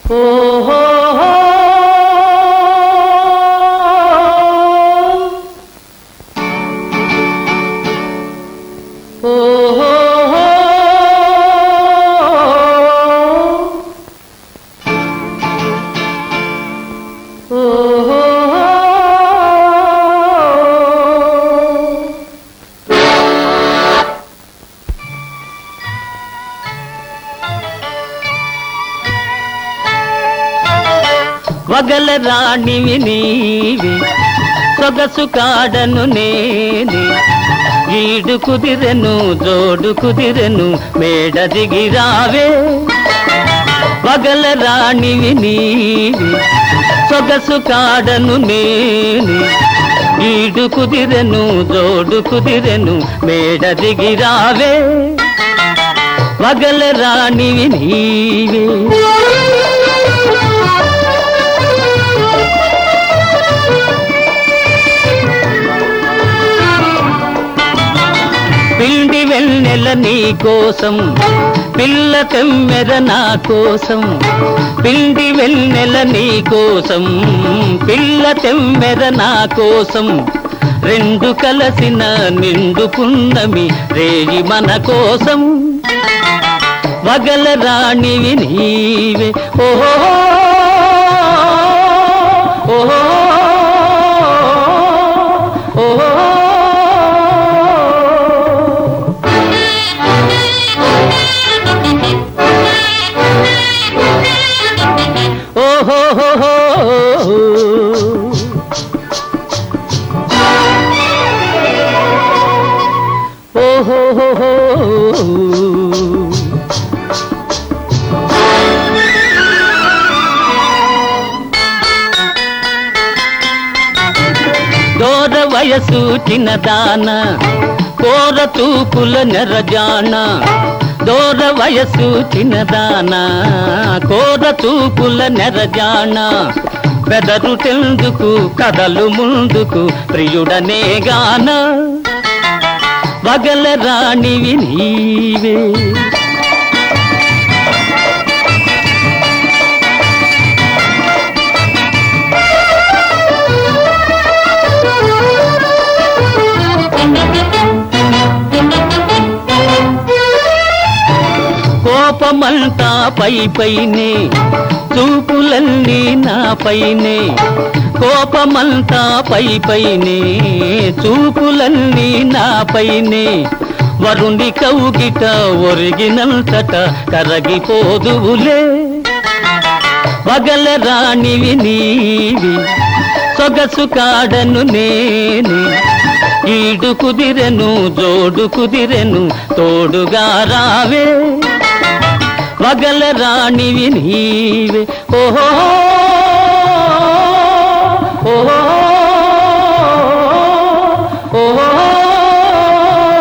ఓహో వగల రాణివి నీవి సొగసు కాడను నేనే ఈడు కుదిరెను జోడు కుదిరెను మేడ దిగి రావే వగల రాణివి నీవి సొగసు కాడను నేనే ఈడు కుదిరెను జోడు కుదిరెను మేడ దిగి రావే వగల రాణివి నీవే పిండి వెన్నెల నీ కోసం పిల్ల తెమ్మెర నా కోసం పిండి వెన్నెల నీ కోసం పిల్ల తెమ్మెర నా కోసం రెండు కలసిన నిండు పున్నమి రేయి మన కోసం వగల రాణివి నీవే ఓహో ఓహో ఓహో దూర వయసు చిన్నదాన కోర తూపుల నెరజాన దూర వయసు చిన్నదాన కోర తూపుల నెరజాన బెదరు తెందుకు కదలు ముందుకు ప్రియుడనే గాన వగల రాణివి నీవే కోపమంతా పై పైనే చూపులన్నీ నా పైనే కోపమంతా పై పైనే చూపులన్నీ నా పైనే వరుణి కౌగిట ఒరిగినంతట కరగిపోదువులే వగల రాణివి నీవి సొగసు కాడను నేనే ఈడు కుదిరెను జోడు కుదిరెను తోడుగా రావే వగల రాణివి నీవే ఓహో